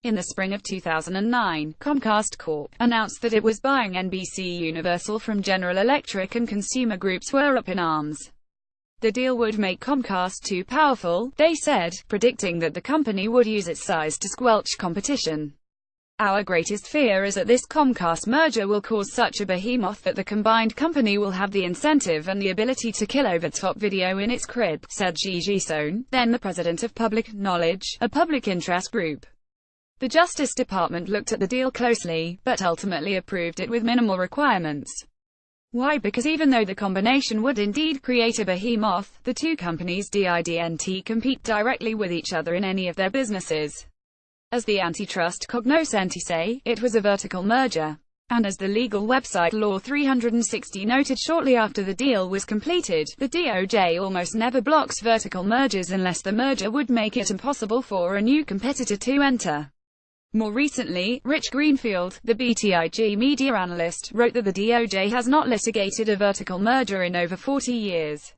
In the spring of 2009, Comcast Corp. announced that it was buying NBC Universal from General Electric, and consumer groups were up in arms. The deal would make Comcast too powerful, they said, predicting that the company would use its size to squelch competition. Our greatest fear is that this Comcast merger will cause such a behemoth that the combined company will have the incentive and the ability to kill over-top video in its crib, said Gigi Sohn, then the president of Public Knowledge, a public interest group. The Justice Department looked at the deal closely, but ultimately approved it with minimal requirements. Why? Because even though the combination would indeed create a behemoth, the two companies did&t compete directly with each other in any of their businesses. As the antitrust cognoscenti say, it was a vertical merger. And as the legal website Law 360 noted shortly after the deal was completed, the DOJ almost never blocks vertical mergers unless the merger would make it impossible for a new competitor to enter. More recently, Rich Greenfield, the BTIG media analyst, wrote that the DOJ has not litigated a vertical merger in over 40 years.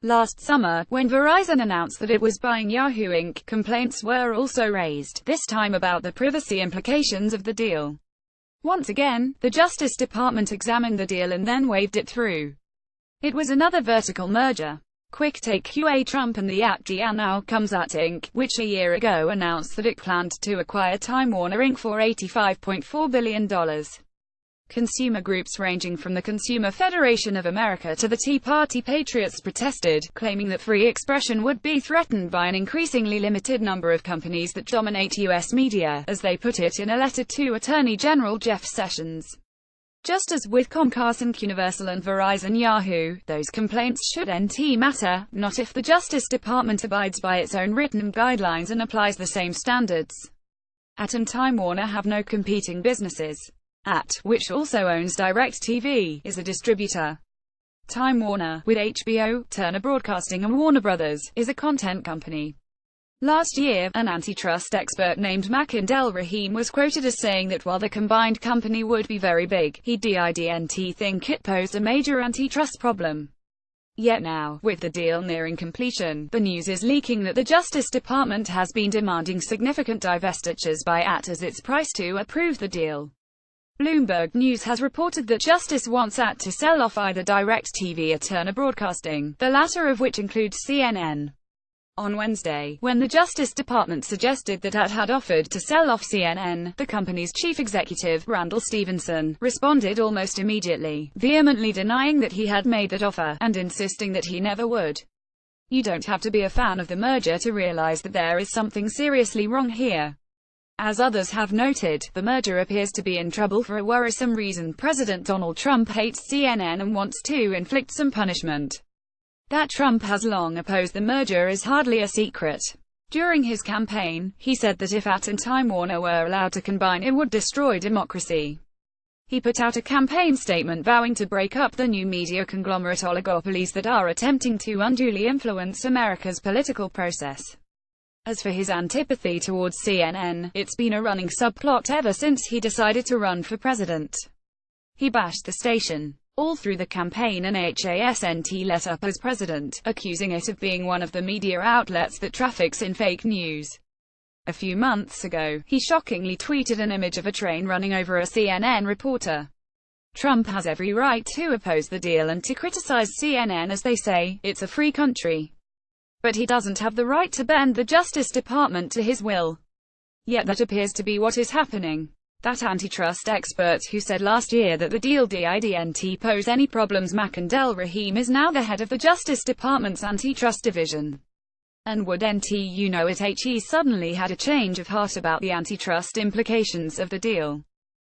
Last summer, when Verizon announced that it was buying Yahoo Inc., complaints were also raised, this time about the privacy implications of the deal. Once again, the Justice Department examined the deal and then waved it through. It was another vertical merger. Quick take QA Trump and the at&t now comes at Inc., which a year ago announced that it planned to acquire Time Warner Inc. for $85.4 billion. Consumer groups ranging from the Consumer Federation of America to the Tea Party Patriots protested, claiming that free expression would be threatened by an increasingly limited number of companies that dominate U.S. media, as they put it in a letter to Attorney General Jeff Sessions. Just as with Comcast and Universal and Verizon Yahoo, those complaints shouldn't matter, not if the Justice Department abides by its own written guidelines and applies the same standards. At&t Time Warner have no competing businesses. Which also owns DirecTV, is a distributor. Time Warner, with HBO, Turner Broadcasting and Warner Brothers, is a content company. Last year, an antitrust expert named Makindel Rahim was quoted as saying that while the combined company would be very big, he didn't think it posed a major antitrust problem. Yet now, with the deal nearing completion, the news is leaking that the Justice Department has been demanding significant divestitures by at&t as its price to approve the deal. Bloomberg News has reported that Justice wants at&t to sell off either DirecTV or Turner Broadcasting, the latter of which includes CNN. On Wednesday, when the Justice Department suggested that at&t had offered to sell off CNN, the company's chief executive, Randall Stephenson, responded almost immediately, vehemently denying that he had made that offer, and insisting that he never would. You don't have to be a fan of the merger to realize that there is something seriously wrong here. As others have noted, the merger appears to be in trouble for a worrisome reason. President Donald Trump hates CNN and wants to inflict some punishment. That Trump has long opposed the merger is hardly a secret. During his campaign, he said that if at&t and Time Warner were allowed to combine, it would destroy democracy. He put out a campaign statement vowing to break up the new media conglomerate oligopolies that are attempting to unduly influence America's political process. As for his antipathy towards CNN, it's been a running subplot ever since he decided to run for president. He bashed the station all through the campaign and hasn't let up as president, accusing it of being one of the media outlets that traffics in fake news. A few months ago, he shockingly tweeted an image of a train running over a CNN reporter. Trump has every right to oppose the deal and to criticize CNN as they say, it's a free country. But he doesn't have the right to bend the Justice Department to his will. Yet that appears to be what is happening. That antitrust expert who said last year that the deal didn't pose any problems, Makindel Rahim, is now the head of the Justice Department's antitrust division. And wouldn't you know it, he suddenly had a change of heart about the antitrust implications of the deal.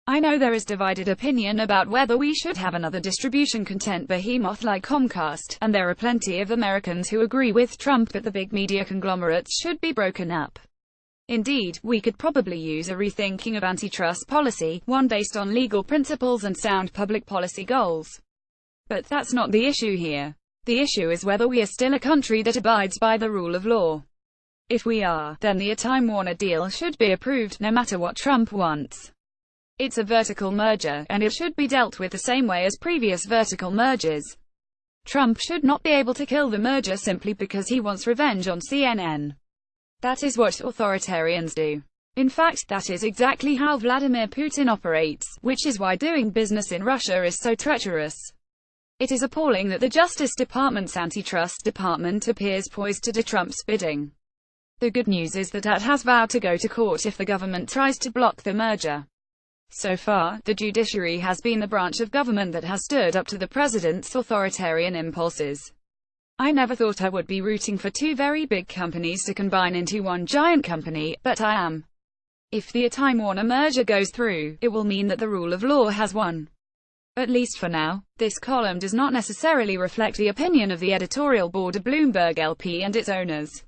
I know there is divided opinion about whether we should have another distribution content behemoth like Comcast, and there are plenty of Americans who agree with Trump that the big media conglomerates should be broken up. Indeed, we could probably use a rethinking of antitrust policy, one based on legal principles and sound public policy goals. But that's not the issue here. The issue is whether we are still a country that abides by the rule of law. If we are, then the Time Warner deal should be approved, no matter what Trump wants. It's a vertical merger, and it should be dealt with the same way as previous vertical mergers. Trump should not be able to kill the merger simply because he wants revenge on CNN. That is what authoritarians do. In fact, that is exactly how Vladimir Putin operates, which is why doing business in Russia is so treacherous. It is appalling that the Justice Department's antitrust department appears poised to do Trump's bidding. The good news is that at has vowed to go to court if the government tries to block the merger. So far, the judiciary has been the branch of government that has stood up to the president's authoritarian impulses. I never thought I would be rooting for two very big companies to combine into one giant company, but I am. If the at&t-Time Warner merger goes through, it will mean that the rule of law has won. At least for now. This column does not necessarily reflect the opinion of the editorial board of Bloomberg LP and its owners.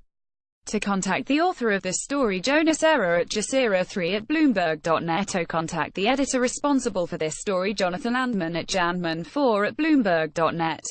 To contact the author of this story, Jonas Error at jasira3@bloomberg.net, or contact the editor responsible for this story, Jonathan Andman at janman4@bloomberg.net.